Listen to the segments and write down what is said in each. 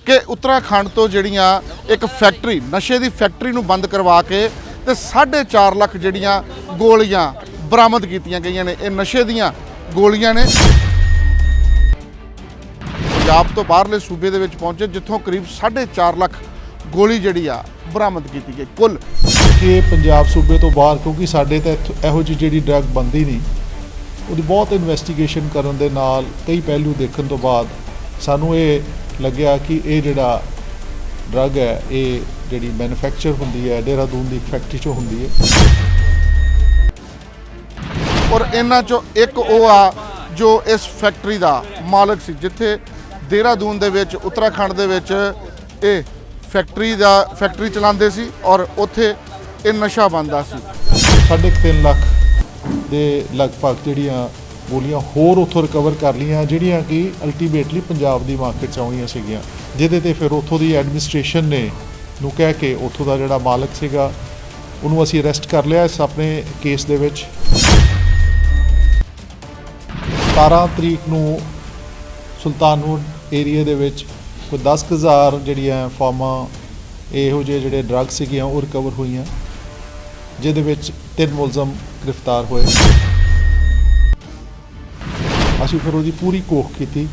कि उत्तराखंड तो ਜਿਹੜੀਆਂ एक फैक्ट्री नशे की फैक्ट्री ਨੂੰ ਬੰਦ करवा के ਤੇ 4.5 ਲੱਖ ਜਿਹੜੀਆਂ ਗੋਲੀਆਂ बरामद कीतियां गईयां ने। ਇਹ नशे ਦੀਆਂ ਗੋਲੀਆਂ ਨੇ। पंजाब तो बाहरले सूबे ਦੇ ਵਿੱਚ पहुंचे जिथों करीब 4.5 ਲੱਖ ਗੋਲੀ ਜਿਹੜੀ ਆ बरामद की गई। कुल कि पंजाब सूबे तो बाहर क्योंकि साडे तो ਇਹੋ ਜਿਹੀ ਜਿਹੜੀ ड्रग बनती नहीं, ਉਹਦੀ बहुत इन्वेस्टिगेशन करन दे नाल कई पहलू देखने तो बाद सानू ये लग्या कि ये जिहड़ा ड्रग है ये जिहड़ी मैन्युफैक्चर हुंदी है देहरादून की फैक्ट्री चों हुंदी है। और इन्हां चों एक वो आ जो इस फैक्ट्री का मालक सी जिथे देहरादून दे विच उत्तराखंड दे विच ये फैक्ट्री चलाते सी और उत्थे ये नशा बनता सी। 3.5 ਲੱਖ ਦੇ ਲਗਭਗ ਜਿਹੜੀਆਂ ਗੋਲੀਆਂ ਹੋਰ ਉੱਥੋਂ ਰਿਕਵਰ ਕਰ ਲਈਆਂ ਜਿਹੜੀਆਂ ਕਿ ਅਲਟੀਮੇਟਲੀ ਪੰਜਾਬ ਦੀ ਮਾਰਕੀਟ 'ਚ ਆਉਣੀਆਂ ਸੀਗੀਆਂ, ਜਿਹਦੇ ਤੇ ਫਿਰ ਉੱਥੋਂ ਦੀ ਐਡਮਿਨਿਸਟ੍ਰੇਸ਼ਨ ਨੇ ਨੂੰ ਕਹਿ ਕੇ ਉੱਥੋਂ ਦਾ ਜਿਹੜਾ ਮਾਲਕ ਸੀਗਾ ਉਹਨੂੰ ਅਸੀਂ ਅਰੈਸਟ ਕਰ ਲਿਆ ਇਸ ਆਪਣੇ ਕੇਸ ਦੇ ਵਿੱਚ। 17 ਤਰੀਕ ਨੂੰ ਸੁਲਤਾਨਪੁਰ ਏਰੀਆ ਦੇ ਵਿੱਚ ਕੋਈ 10,000 ਜਿਹੜੀਆਂ ਫਾਰਮਾਂ ਇਹੋ ਜਿਹੇ ਜਿਹੜੇ ਡਰੱਗ ਸੀਗੀਆਂ ਉਹ ਰਿਕਵਰ ਹੋਈਆਂ, ਜਿਹਦੇ ਵਿੱਚ 3 ਮੁਲਜ਼ਮ गिरफ्तार होए। ਅਸੀਂ ਫਿਰ ਉਹਦੀ ਪੂਰੀ ਕੋਖ ਕੀਤੀ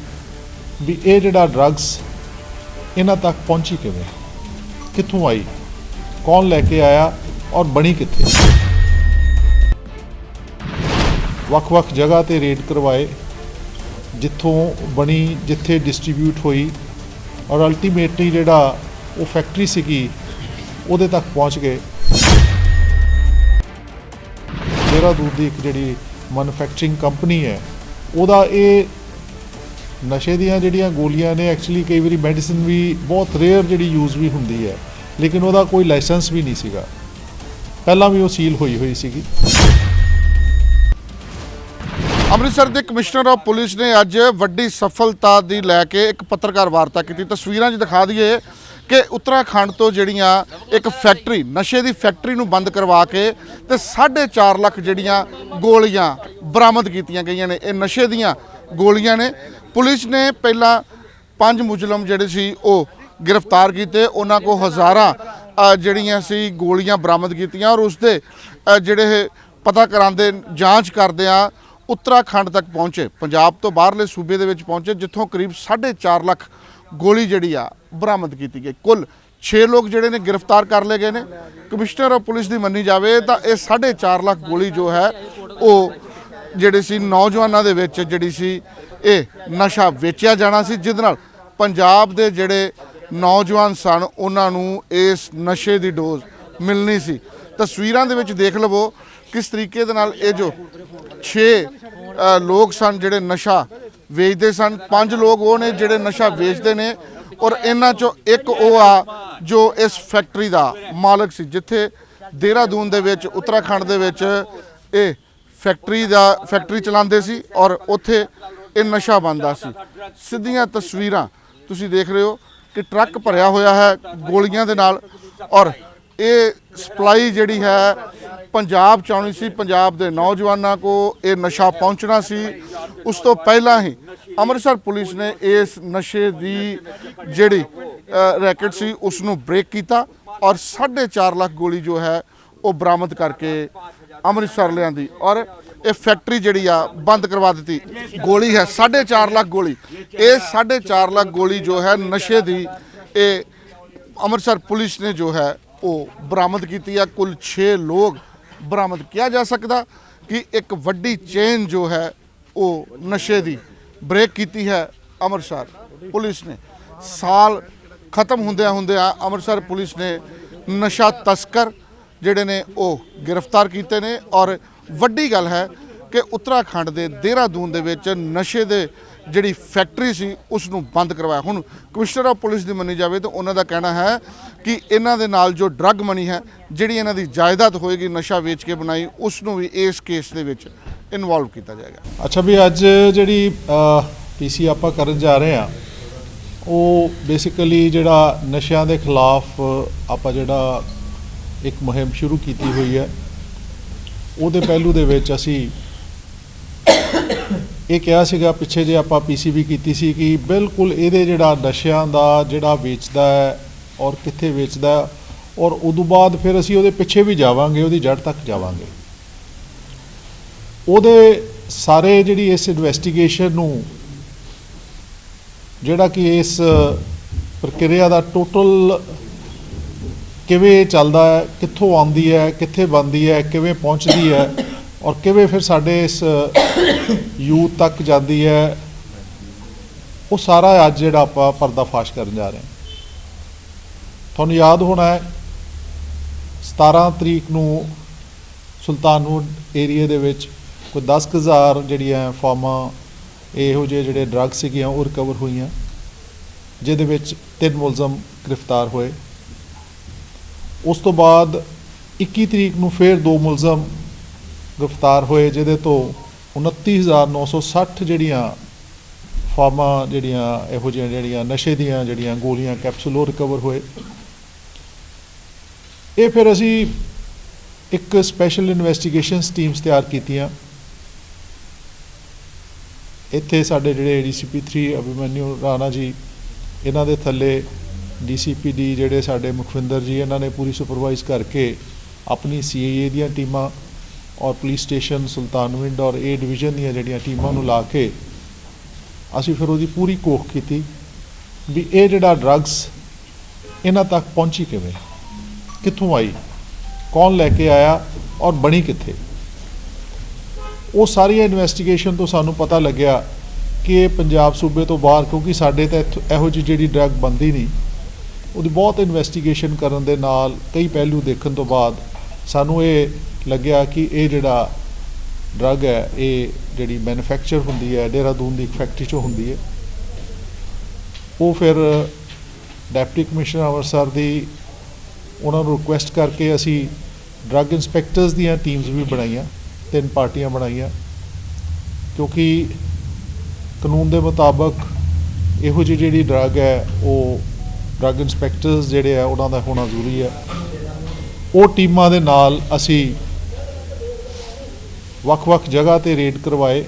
ਵੀ ਇਹ ਜਿਹੜਾ ਡਰੱਗਸ ਇਹਨਾਂ ਤੱਕ ਪਹੁੰਚੀ ਕਿਵੇਂ, ਕਿੱਥੋਂ ਆਈ, ਕੌਣ ਲੈ ਕੇ ਆਇਆ ਔਰ ਬਣੀ ਕਿੱਥੇ। ਵੱਖ-ਵੱਖ ਜਗ੍ਹਾ ਤੇ ਰੇਡ ਕਰਵਾਏ ਜਿੱਥੋਂ ਬਣੀ, ਜਿੱਥੇ ਡਿਸਟ੍ਰੀਬਿਊਟ ਹੋਈ ਔਰ ਅਲਟੀਮੇਟਲੀ ਜਿਹੜਾ ਉਹ ਫੈਕਟਰੀ ਸੀਗੀ ਉਹਦੇ ਤੱਕ ਪਹੁੰਚ ਗਏ। देहरादून की एक जी मैन्युफैक्चरिंग कंपनी है ਉਹਦਾ ਇਹ ਨਸ਼ੇ ਦੀਆਂ ਜਿਹੜੀਆਂ ਗੋਲੀਆਂ ਨੇ ਐਕਚੁਅਲੀ ਕਈ ਵਾਰੀ ਮੈਡੀਸਿਨ ਵੀ ਬਹੁਤ ਰੇਅਰ ਜਿਹੜੀ ਯੂਜ਼ ਵੀ ਹੁੰਦੀ ਹੈ, ਲੇਕਿਨ ਉਹਦਾ ਕੋਈ ਲਾਇਸੈਂਸ ਵੀ ਨਹੀਂ ਸੀਗਾ, ਪਹਿਲਾਂ ਵੀ ਉਹ ਸੀਲ ਹੋਈ ਸੀਗੀ। ਅੰਮ੍ਰਿਤਸਰ ਦੇ ਕਮਿਸ਼ਨਰ ਆਫ ਪੁਲਿਸ ਨੇ ਅੱਜ ਵੱਡੀ ਸਫਲਤਾ ਦੀ ਲੈ ਕੇ ਇੱਕ ਪੱਤਰਕਾਰ ਵਾਰਤਾ ਕੀਤੀ। ਤਸਵੀਰਾਂ 'ਚ ਦਿਖਾ ਦਈਏ कि उत्तराखंड तो ਜਿਹੜੀਆਂ एक फैक्ट्री नशे की फैक्ट्री ਨੂੰ ਬੰਦ करवा के ਤੇ 4.5 ਲੱਖ ਜਿਹੜੀਆਂ ਗੋਲੀਆਂ बरामद कीतियां गईयां ने। ਇਹ ਨਸ਼ੇ ਦੀਆਂ ਗੋਲੀਆਂ ਨੇ। पुलिस ने ਪਹਿਲਾਂ 5 ਮੁਜਰਮ ਜਿਹੜੇ ਸੀ ਉਹ गिरफ्तार ਕੀਤੇ, ਉਹਨਾਂ ਕੋ ਹਜ਼ਾਰਾਂ ਜਿਹੜੀਆਂ ਸੀ ਗੋਲੀਆਂ बरामद ਕੀਤੀਆਂ और ਉਸ ਦੇ ਜਿਹੜੇ ਪਤਾ ਕਰਾਉਂਦੇ ਜਾਂਚ ਕਰਦਿਆਂ उत्तराखंड तक पहुँचे, पंजाब तो बाहरले सूबे ਦੇ ਵਿੱਚ पहुँचे जिथों करीब 4.5 ਲੱਖ ਗੋਲੀ ਜਿਹੜੀ ਆ बरामद की गई। कुल 6 लोग ਜਿਹੜੇ ਨੇ गिरफ्तार कर ले गए ने। कमिश्नर ऑफ पुलिस की मनी जाए तो यह 4.5 ਲੱਖ ਗੋਲੀ जो है वो ਜਿਹੜੇ ਸੀ ਨੌਜਵਾਨਾਂ ਦੇ ਵਿੱਚ ਜਿਹੜੀ ਸੀ ਇਹ ਨਸ਼ਾ ਵੇਚਿਆ ਜਾਣਾ ਸੀ, ਜਿਹਦੇ ਨਾਲ ਪੰਜਾਬ ਦੇ ਜਿਹੜੇ ਨੌਜਵਾਨ ਸਨ ਉਹਨਾਂ ਨੂੰ ਇਸ ਨਸ਼ੇ ਦੀ ਡੋਜ਼ ਮਿਲਣੀ ਸੀ। ਤਸਵੀਰਾਂ ਦੇ ਵਿੱਚ ਦੇਖ ਲਵੋ किस तरीके दे नाल ये जो 6 लोग सन जिहड़े नशा वेचते सन, 5 लोग वो ने जिहड़े नशा वेचते ने और इन्हां चों एक वो आ जो इस फैक्ट्री का मालक सी जिथे देहरादून दे विच उत्तराखंड दे विच ये फैक्ट्री चलाते सी और उत्थे ये नशा बनता सी। सीधियां तस्वीरां तुसीं देख रहे हो कि ट्रक भरिया होया है गोलियां दे नाल और ये सप्लाई जिहड़ी है पंजाब च आउणी सी, पंजाब के नौजवानों को ये नशा पहुँचना सी। उस तो पहला ही अमृतसर पुलिस ने इस नशे की जिहड़ी रैकेट सी उसनूं ब्रेक किया और 4.5 ਲੱਖ गोली जो है वो बरामद करके अमृतसर लियांदी और ये फैक्ट्री जिहड़ी आ बंद करवा दी। गोली है 4.5 ਲੱਖ गोली, ये 4.5 ਲੱਖ गोली जो है नशे की ये अमृतसर पुलिस ने जो है वो बरामद की है। कुल 6 लोग बरामद किया जा सकता कि एक वड्डी चेन जो है वो नशे की ब्रेक की है अमृतसर पुलिस ने। साल खत्म होंदे अमृतसर पुलिस ने नशा तस्कर जिहड़े ने वो गिरफ्तार किए ने और वड्डी गल है कि उत्तराखंड के देहरादून दे विच नशे दे जिहड़ी फैक्ट्री सी उसनूं बंद करवाया। हुण कमिश्नर ऑफ पुलिस की मनी जाए तो उन्हों का कहना है कि इन्हां दे नाल जो ड्रग मनी है जिहड़ी इन्हां दी जायदाद होएगी नशा वेच के बनाई उसनूं भी इस केस दे विच इनवॉल्व किया जाएगा। अच्छा भी अज जिहड़ी पीसी आपां करन जा रहे हैं वो बेसिकली जिहड़ा नशिਆਂ ਦੇ खिलाफ आपां जिहड़ा एक मुहिम शुरू की हुई है ਉਹਦੇ ਪਹਿਲੂ ਦੇ ਵਿੱਚ ਅਸੀਂ ਇਹ ਕਿਹਾ ਸੀਗਾ ਪਿੱਛੇ ਜੇ ਆਪਾਂ ਪੀਸੀਬੀ ਕੀਤੀ ਸੀ ਕਿ ਬਿਲਕੁਲ ਇਹਦੇ ਜਿਹੜਾ ਨਸ਼ਿਆਂ ਦਾ ਜਿਹੜਾ ਵੇਚਦਾ ਹੈ ਔਰ ਕਿੱਥੇ ਵੇਚਦਾ ਹੈ, ਔਰ ਉਦੋਂ ਬਾਅਦ ਫਿਰ ਅਸੀਂ ਉਹਦੇ ਪਿੱਛੇ ਵੀ ਜਾਵਾਂਗੇ, ਉਹਦੀ ਜੜ ਤੱਕ ਜਾਵਾਂਗੇ। ਉਹਦੇ ਸਾਰੇ ਜਿਹੜੀ ਇਸ ਇਨਵੈਸਟੀਗੇਸ਼ਨ ਨੂੰ ਜਿਹੜਾ ਕਿ ਇਸ ਪ੍ਰਕਿਰਿਆ ਦਾ ਟੋਟਲ ਕਿਵੇਂ ਚੱਲਦਾ ਹੈ, ਕਿੱਥੋਂ ਆਉਂਦੀ ਹੈ, ਕਿੱਥੇ ਬਣਦੀ ਹੈ, ਕਿਵੇਂ ਪਹੁੰਚਦੀ ਹੈ ਔਰ ਕਿਵੇਂ ਫਿਰ ਸਾਡੇ ਇਸ ਯੂਥ ਤੱਕ ਜਾਂਦੀ ਹੈ, ਉਹ ਸਾਰਾ ਅੱਜ ਜਿਹੜਾ ਆਪਾਂ ਪਰਦਾਫਾਸ਼ ਕਰਨ ਜਾ ਰਹੇ ਹਾਂ। ਤੁਹਾਨੂੰ ਯਾਦ ਹੋਣਾ ਹੈ 17 ਤਰੀਕ ਨੂੰ ਸੁਲਤਾਨਪੁਰ ਏਰੀਏ ਦੇ ਵਿੱਚ ਕੋਈ 10,000 ਜਿਹੜੀਆਂ ਫਾਰਮਾਂ ਇਹੋ ਜਿਹੇ ਜਿਹੜੇ ਡਰੱਗ ਸੀਗੀਆਂ ਉਹ ਰਿਕਵਰ ਹੋਈਆਂ, ਜਿਹਦੇ ਵਿੱਚ 3 ਮੁਲਜ਼ਮ ਗ੍ਰਿਫਤਾਰ ਹੋਏ। ਉਸ ਤੋਂ ਬਾਅਦ 21 ਤਰੀਕ ਨੂੰ ਫਿਰ 2 ਮੁਲਜ਼ਮ ਗ੍ਰਿਫਤਾਰ ਹੋਏ, ਜਿਹਦੇ ਤੋਂ 29,960 ਜਿਹੜੀਆਂ ਫਾਰਮਾਂ ਜਿਹੜੀਆਂ ਇਹੋ ਜਿਹੀਆਂ ਜਿਹੜੀਆਂ ਨਸ਼ੇ ਦੀਆਂ ਜਿਹੜੀਆਂ ਗੋਲੀਆਂ ਕੈਪਸੂਲ ਉਹ ਰਿਕਵਰ ਹੋਏ। ਇਹ ਫਿਰ ਅਸੀਂ ਇੱਕ ਸਪੈਸ਼ਲ ਇਨਵੈਸਟੀਗੇਸ਼ਨਸ ਟੀਮਸ ਤਿਆਰ ਕੀਤੀਆਂ। ਇੱਥੇ ਸਾਡੇ ਜਿਹੜੇ DCP 3 ਅਭਿਮਨਿਊ ਰਾਣਾ ਜੀ, ਇਹਨਾਂ ਦੇ ਥੱਲੇ DCP D ਜਿਹੜੇ ਸਾਡੇ ਮੁਖਵਿੰਦਰ ਜੀ, ਇਹਨਾਂ ਨੇ ਪੂਰੀ ਸੁਪਰਵਾਈਜ਼ ਕਰਕੇ ਆਪਣੀ CIA ਦੀਆਂ ਟੀਮਾਂ ਔਰ ਪੁਲਿਸ ਸਟੇਸ਼ਨ ਸੁਲਤਾਨਵਿੰਡ ਔਰ A ਡਿਵੀਜ਼ਨ ਦੀਆਂ ਜਿਹੜੀਆਂ ਟੀਮਾਂ ਨੂੰ ਲਾ ਕੇ ਅਸੀਂ ਫਿਰ ਉਹਦੀ ਪੂਰੀ ਕੋਖ ਕੀਤੀ ਵੀ ਇਹ ਜਿਹੜਾ ਡਰੱਗਸ ਇਹਨਾਂ ਤੱਕ ਪਹੁੰਚੀ ਕਿਵੇਂ, ਕਿੱਥੋਂ ਆਈ, ਕੌਣ ਲੈ ਕੇ ਆਇਆ ਔਰ ਬਣੀ ਕਿੱਥੇ। ਉਹ ਸਾਰੀਆਂ ਇਨਵੈਸਟੀਗੇਸ਼ਨ ਤੋਂ ਸਾਨੂੰ ਪਤਾ ਲੱਗਿਆ ਕਿ ਇਹ ਪੰਜਾਬ ਸੂਬੇ ਤੋਂ ਬਾਹਰ, ਕਿਉਂਕਿ ਸਾਡੇ ਤਾਂ ਇਹੋ ਜਿਹੀ ਜਿਹੜੀ ਡਰੱਗ ਬਣਦੀ ਨਹੀਂ, ਉਹਦੀ ਬਹੁਤ ਇਨਵੈਸਟੀਗੇਸ਼ਨ ਕਰਨ ਦੇ ਨਾਲ ਕਈ ਪਹਿਲੂ ਦੇਖਣ ਤੋਂ ਬਾਅਦ ਸਾਨੂੰ ਇਹ ਲੱਗਿਆ ਕਿ ਇਹ ਜਿਹੜਾ ਡਰੱਗ ਹੈ ਇਹ ਜਿਹੜੀ ਮੈਨੂਫੈਕਚਰ ਹੁੰਦੀ ਹੈ ਦੇਹਰਾਦੂਨ ਦੀ ਇੱਕ ਫੈਕਟਰੀ 'ਚੋਂ ਹੁੰਦੀ ਹੈ। ਉਹ ਫਿਰ ਡਿਪਟੀ ਕਮਿਸ਼ਨਰ ਅੰਮ੍ਰਿਤਸਰ ਦੀ ਉਹਨਾਂ ਨੂੰ ਰਿਕੁਐਸਟ ਕਰਕੇ ਅਸੀਂ ਡਰੱਗ ਇੰਸਪੈਕਟਰਸ ਦੀਆਂ ਟੀਮਸ ਵੀ ਬਣਾਈਆਂ, 3 ਪਾਰਟੀਆਂ ਬਣਾਈਆਂ, ਕਿਉਂਕਿ ਕਾਨੂੰਨ ਦੇ ਮੁਤਾਬਕ ਇਹੋ ਜਿਹੀ ਜਿਹੜੀ ਡਰੱਗ ਹੈ ਉਹ ਡਰੱਗ ਇੰਸਪੈਕਟਰਸ ਜਿਹੜੇ ਆ ਉਹਨਾਂ ਦਾ ਹੋਣਾ ਜ਼ਰੂਰੀ ਹੈ। ਉਹ ਟੀਮਾਂ ਦੇ ਨਾਲ ਅਸੀਂ ਵੱਖ-ਵੱਖ ਜਗ੍ਹਾ 'ਤੇ ਰੇਡ ਕਰਵਾਏ,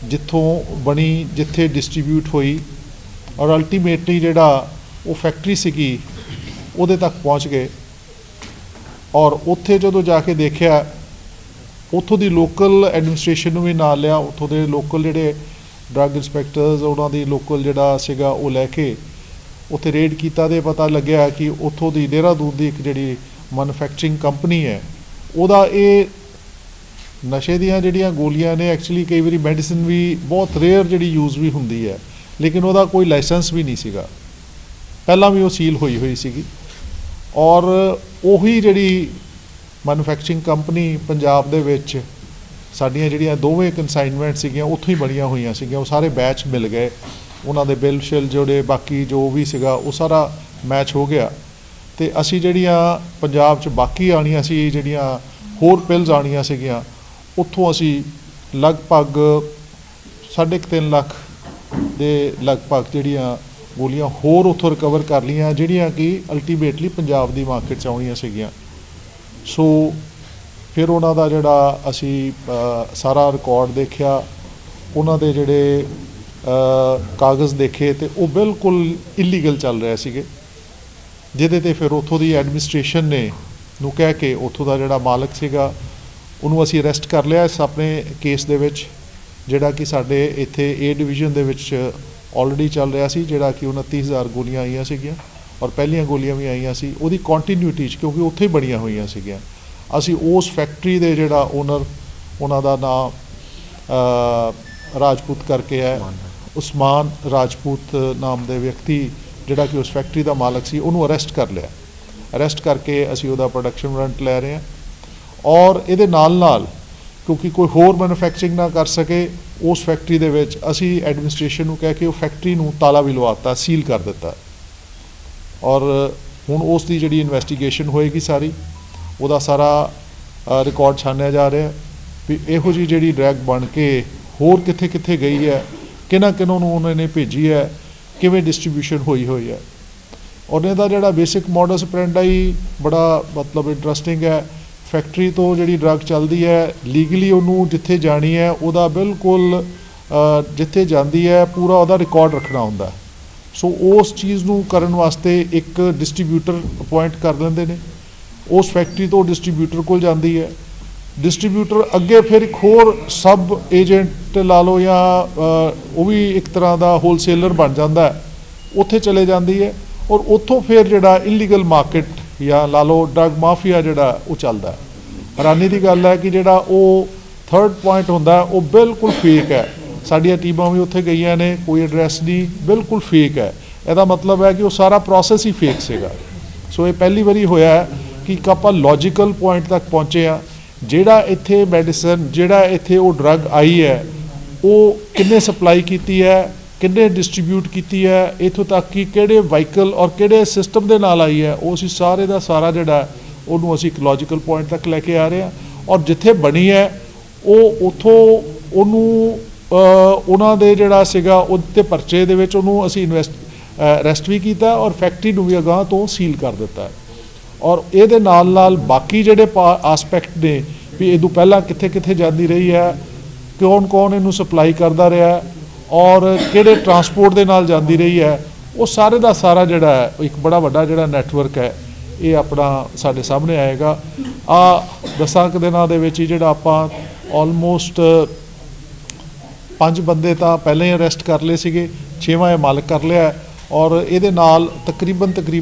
ਜਿੱਥੋਂ ਬਣੀ, ਜਿੱਥੇ ਡਿਸਟ੍ਰੀਬਿਊਟ ਹੋਈ ਔਰ ਅਲਟੀਮੇਟਲੀ ਜਿਹੜਾ ਉਹ ਫੈਕਟਰੀ ਸੀਗੀ ਉਹਦੇ ਤੱਕ ਪਹੁੰਚ ਗਏ। ਔਰ ਉੱਥੇ ਜਦੋਂ ਜਾ ਕੇ ਦੇਖਿਆ, ਉੱਥੋਂ ਦੀ ਲੋਕਲ ਐਡਮਿਨਿਸਟ੍ਰੇਸ਼ਨ ਨੂੰ ਵੀ ਨਾਲ ਲਿਆ, ਉੱਥੋਂ ਦੇ ਲੋਕਲ ਜਿਹੜੇ ਡਰੱਗ ਇੰਸਪੈਕਟਰਸ ਉਹਨਾਂ ਦੀ ਲੋਕਲ ਜਿਹੜਾ ਸੀਗਾ ਉਹ ਲੈ ਕੇ ਉੱਥੇ ਰੇਡ ਕੀਤਾ ਤੇ ਪਤਾ ਲੱਗਿਆ ਕਿ ਉੱਥੋਂ ਦੀ ਦੇਹਰਾਦੂਨ ਦੀ ਇੱਕ ਜਿਹੜੀ ਮੈਨੂਫੈਕਚਰਿੰਗ ਕੰਪਨੀ ਹੈ ਉਹਦਾ ਇਹ ਨਸ਼ੇ ਦੀਆਂ ਜਿਹੜੀਆਂ ਗੋਲੀਆਂ ਨੇ, ਐਕਚੁਅਲੀ ਕਈ ਵਾਰੀ ਮੈਡੀਸਿਨ ਵੀ ਬਹੁਤ ਰੇਅਰ ਜਿਹੜੀ ਯੂਜ਼ ਵੀ ਹੁੰਦੀ ਹੈ, ਲੇਕਿਨ ਉਹਦਾ ਕੋਈ ਲਾਇਸੈਂਸ ਵੀ ਨਹੀਂ ਸੀਗਾ, ਪਹਿਲਾਂ ਵੀ ਉਹ ਸੀਲ ਹੋਈ ਸੀਗੀ। ਔਰ ਉਹੀ ਜਿਹੜੀ ਮੈਨੂਫੈਕਚਰਿੰਗ ਕੰਪਨੀ ਪੰਜਾਬ ਦੇ ਵਿੱਚ ਸਾਡੀਆਂ ਜਿਹੜੀਆਂ ਦੋਵੇਂ ਕੰਸਾਈਨਮੈਂਟ ਸੀਗੀਆਂ ਉੱਥੋਂ ਹੀ ਬਣੀਆਂ ਹੋਈਆਂ ਸੀਗੀਆਂ, ਉਹ ਸਾਰੇ ਬੈਚ ਮਿਲ ਗਏ, ਉਹਨਾਂ ਦੇ ਬਿੱਲ ਸ਼ਿਲ ਜਿਹੜੇ ਬਾਕੀ ਜੋ ਵੀ ਸੀਗਾ ਉਹ ਸਾਰਾ ਮੈਚ ਹੋ ਗਿਆ। ਤੇ ਅਸੀਂ ਜਿਹੜੀਆਂ ਪੰਜਾਬ 'ਚ ਬਾਕੀ ਆਉਣੀਆਂ ਸੀ, ਜਿਹੜੀਆਂ ਹੋਰ ਪਿਲਸ ਆਉਣੀਆਂ ਸੀਗੀਆਂ, ਉੱਥੋਂ ਅਸੀਂ ਲਗਭਗ 3.5 ਲੱਖ ਦੇ ਲਗਭਗ ਜਿਹੜੀਆਂ ਗੋਲੀਆਂ ਹੋਰ ਉੱਥੋਂ ਰਿਕਵਰ ਕਰ ਲਈਆਂ, ਜਿਹੜੀਆਂ ਕਿ ਅਲਟੀਮੇਟਲੀ ਪੰਜਾਬ ਦੀ ਮਾਰਕੀਟ 'ਚ ਆਉਣੀਆਂ ਸੀਗੀਆਂ। ਸੋ ਫਿਰ ਉਹਨਾਂ ਦਾ ਜਿਹੜਾ ਅਸੀਂ ਸਾਰਾ ਰਿਕਾਰਡ ਦੇਖਿਆ, ਉਹਨਾਂ ਦੇ ਜਿਹੜੇ ਕਾਗਜ਼ ਦੇਖੇ ਤੇ ਉਹ ਬਿਲਕੁਲ ਇਲੀਗਲ ਚੱਲ ਰਹੇ ਸੀਗੇ, ਜਿਹਦੇ ਤੇ ਫਿਰ ਉੱਥੋਂ ਦੀ ਐਡਮਿਨਿਸਟ੍ਰੇਸ਼ਨ ਨੇ ਨੂੰ ਕਹਿ ਕੇ ਉੱਥੋਂ ਦਾ ਜਿਹੜਾ ਮਾਲਕ ਸੀਗਾ ਉਹਨੂੰ ਅਸੀਂ ਅਰੈਸਟ ਕਰ ਲਿਆ ਇਸ ਆਪਣੇ ਕੇਸ ਦੇ ਵਿੱਚ, ਜਿਹੜਾ ਕਿ ਸਾਡੇ ਇੱਥੇ A ਡਿਵੀਜ਼ਨ ਦੇ ਵਿੱਚ ਆਲਰੇਡੀ ਚੱਲ ਰਿਹਾ ਸੀ, ਜਿਹੜਾ ਕਿ 29,000 ਗੋਲੀਆਂ ਆਈਆਂ ਸੀਗੀਆਂ ਔਰ ਪਹਿਲੀਆਂ ਗੋਲੀਆਂ ਵੀ ਆਈਆਂ ਸੀ, ਉਹਦੀ ਕੰਟੀਨਿਊਟੀ 'ਚ, ਕਿਉਂਕਿ ਉੱਥੇ ਹੀ ਬਣੀਆਂ ਹੋਈਆਂ ਸੀਗੀਆਂ। ਅਸੀਂ ਉਸ ਫੈਕਟਰੀ ਦੇ ਜਿਹੜਾ ਓਨਰ, ਉਹਨਾਂ ਦਾ ਨਾਮ ਰਾਜਪੂਤ ਕਰਕੇ ਹੈ, ਉਸਮਾਨ ਰਾਜਪੂਤ ਨਾਮ ਦੇ ਵਿਅਕਤੀ ਜਿਹੜਾ ਕਿ ਉਸ ਫੈਕਟਰੀ ਦਾ ਮਾਲਕ ਸੀ, ਉਹਨੂੰ ਅਰੈਸਟ ਕਰ ਲਿਆ। ਅਰੈਸਟ ਕਰਕੇ ਅਸੀਂ ਉਹਦਾ ਪ੍ਰੋਡਕਸ਼ਨ ਵਾਰੰਟ ਲੈ ਰਹੇ ਹਾਂ। ਔਰ ਇਹਦੇ ਨਾਲ ਕਿਉਂਕਿ ਕੋਈ ਹੋਰ ਮੈਨੂਫੈਕਚਰਿੰਗ ਨਾ ਕਰ ਸਕੇ ਉਸ ਫੈਕਟਰੀ ਦੇ ਵਿੱਚ, ਅਸੀਂ ਐਡਮਿਨਿਸਟ੍ਰੇਸ਼ਨ ਨੂੰ ਕਹਿ ਕੇ ਉਹ ਫੈਕਟਰੀ ਨੂੰ ਤਾਲਾ ਵੀ ਲਵਾਤਾ, ਸੀਲ ਕਰ ਦਿੱਤਾ। ਔਰ ਹੁਣ ਉਸ ਦੀ ਜਿਹੜੀ ਇਨਵੈਸਟੀਗੇਸ਼ਨ ਹੋਏਗੀ ਸਾਰੀ, ਉਹਦਾ ਸਾਰਾ ਰਿਕਾਰਡ ਛਾਨਿਆ ਜਾ ਰਿਹਾ ਵੀ ਇਹੋ ਜਿਹੀ ਜਿਹੜੀ ਡਰੱਗ ਬਣ ਕੇ ਹੋਰ ਕਿੱਥੇ ਕਿੱਥੇ ਗਈ ਹੈ, ਕਿਹਨਾਂ ਨੂੰ ਉਹਨਾਂ ਨੇ ਭੇਜੀ ਹੈ, ਕਿਵੇਂ ਡਿਸਟ੍ਰੀਬਿਊਸ਼ਨ ਹੋਈ ਹੈ। ਔਰ ਇਹਦਾ ਜਿਹੜਾ ਬੇਸਿਕ ਮੋਡਸ ਆਪਰੈਂਡੀ ਬੜਾ ਮਤਲਬ ਇੰਟਰਸਟਿੰਗ ਹੈ। ਫੈਕਟਰੀ ਤੋਂ ਜਿਹੜੀ ਡਰੱਗ ਚੱਲਦੀ ਹੈ ਲੀਗਲੀ, ਉਹਨੂੰ ਜਿੱਥੇ ਜਾਣੀ ਹੈ ਉਹਦਾ ਬਿਲਕੁਲ ਜਿੱਥੇ ਜਾਂਦੀ ਹੈ ਪੂਰਾ ਉਹਦਾ ਰਿਕਾਰਡ ਰੱਖਣਾ ਹੁੰਦਾ। ਸੋ ਉਸ ਚੀਜ਼ ਨੂੰ ਕਰਨ ਵਾਸਤੇ ਇੱਕ ਡਿਸਟ੍ਰੀਬਿਊਟਰ ਅਪੁਆਇੰਟ ਕਰ ਲੈਂਦੇ ਨੇ, ਉਸ ਫੈਕਟਰੀ ਤੋਂ ਡਿਸਟ੍ਰੀਬਿਊਟਰ ਕੋਲ ਜਾਂਦੀ ਹੈ, ਡਿਸਟ੍ਰੀਬਿਊਟਰ ਅੱਗੇ ਫਿਰ ਇੱਕ ਹੋਰ ਸਬ ਏਜੰਟ ਲਾ ਲਓ ਜਾਂ ਉਹ ਵੀ ਇੱਕ ਤਰ੍ਹਾਂ ਦਾ ਹੋਲਸੇਲਰ ਬਣ ਜਾਂਦਾ ਹੈ, ਉੱਥੇ ਚਲੇ ਜਾਂਦੀ ਹੈ ਔਰ ਉੱਥੋਂ ਫਿਰ ਜਿਹੜਾ ਇਲੀਗਲ ਮਾਰਕੀਟ ਜਾਂ ਲਾ ਲਓ ਡਰੱਗ ਮਾਫੀਆ ਜਿਹੜਾ ਉਹ ਚੱਲਦਾ। ਹੈਰਾਨੀ ਦੀ ਗੱਲ ਹੈ ਕਿ ਜਿਹੜਾ ਉਹ ਥਰਡ ਪੁਆਇੰਟ ਹੁੰਦਾ ਉਹ ਬਿਲਕੁਲ ਫੇਕ ਹੈ। ਸਾਡੀਆਂ ਟੀਮਾਂ ਵੀ ਉੱਥੇ ਗਈਆਂ ਨੇ, ਕੋਈ ਐਡਰੈਸ ਨਹੀਂ, ਬਿਲਕੁਲ ਫੇਕ ਹੈ। ਇਹਦਾ ਮਤਲਬ ਹੈ ਕਿ ਉਹ ਸਾਰਾ ਪ੍ਰੋਸੈਸ ਹੀ ਫੇਕ ਸੀਗਾ। ਸੋ ਇਹ ਪਹਿਲੀ ਵਾਰੀ ਹੋਇਆ ਕਿ ਆਪਾਂ ਲੌਜੀਕਲ ਪੁਆਇੰਟ ਤੱਕ ਪਹੁੰਚੇ ਆ। ਜਿਹੜਾ ਇੱਥੇ ਮੈਡੀਸਨ, ਜਿਹੜਾ ਇੱਥੇ ਉਹ ਡਰੱਗ ਆਈ ਹੈ, ਉਹ ਕਿੰਨੇ ਸਪਲਾਈ ਕੀਤੀ ਹੈ, ਕਿੰਨੇ ਡਿਸਟ੍ਰੀਬਿਊਟ ਕੀਤੀ ਹੈ, ਇੱਥੋਂ ਤੱਕ ਕਿ ਕਿਹੜੇ ਵਾਹੀਕਲ ਔਰ ਕਿਹੜੇ ਸਿਸਟਮ ਦੇ ਨਾਲ ਆਈ ਹੈ, ਉਹ ਅਸੀਂ ਸਾਰੇ ਦਾ ਸਾਰਾ ਜਿਹੜਾ ਉਹਨੂੰ ਅਸੀਂ ਇੱਕ ਲੌਜੀਕਲ ਪੁਆਇੰਟ ਤੱਕ ਲੈ ਕੇ ਆ ਰਹੇ ਹਾਂ। ਔਰ ਜਿੱਥੇ ਬਣੀ ਹੈ ਉਹ ਉੱਥੋਂ ਉਹਨੂੰ ਉਹਨਾਂ ਦੇ ਜਿਹੜਾ ਸੀਗਾ ਉਹਦੇ ਪਰਚੇ ਦੇ ਵਿੱਚ ਉਹਨੂੰ ਅਸੀਂ ਅਰੈਸਟ ਵੀ ਕੀਤਾ ਔਰ ਫੈਕਟਰੀ ਨੂੰ ਵੀ ਅਗਾਂਹ ਤੋਂ ਸੀਲ ਕਰ ਦਿੱਤਾ ਹੈ। ਔਰ ਇਹਦੇ ਨਾਲ ਨਾਲ ਬਾਕੀ ਜਿਹੜੇ ਆਸਪੈਕਟ ਨੇ ਵੀ ਇਹਦੋਂ ਪਹਿਲਾਂ ਕਿੱਥੇ ਕਿੱਥੇ ਜਾਂਦੀ ਰਹੀ ਹੈ, ਕੌਣ ਇਹਨੂੰ ਸਪਲਾਈ ਕਰਦਾ ਰਿਹਾ ਔਰ ਕਿਹੜੇ ਟਰਾਂਸਪੋਰਟ ਦੇ ਨਾਲ ਜਾਂਦੀ ਰਹੀ ਹੈ, ਉਹ ਸਾਰੇ ਦਾ ਸਾਰਾ ਜਿਹੜਾ ਹੈ ਇੱਕ ਬੜਾ ਵੱਡਾ ਜਿਹੜਾ ਨੈਟਵਰਕ ਹੈ ਇਹ ਆਪਣਾ ਸਾਡੇ ਸਾਹਮਣੇ ਆਏਗਾ। 10 ਕੁ ਦਿਨਾਂ ਦੇ ਵਿੱਚ ਹੀ ਜਿਹੜਾ ਆਪਾਂ ਆਲਮੋਸਟ 5 ਬੰਦੇ ਤਾਂ ਪਹਿਲਾਂ ਹੀ ਅਰੈਸਟ ਕਰ ਲਏ ਸੀਗੇ, 6ਵਾਂ ਇਹ ਮਾਲਕ ਕਰ ਲਿਆ ਔਰ ਇਹਦੇ ਨਾਲ ਤਕਰੀਬਨ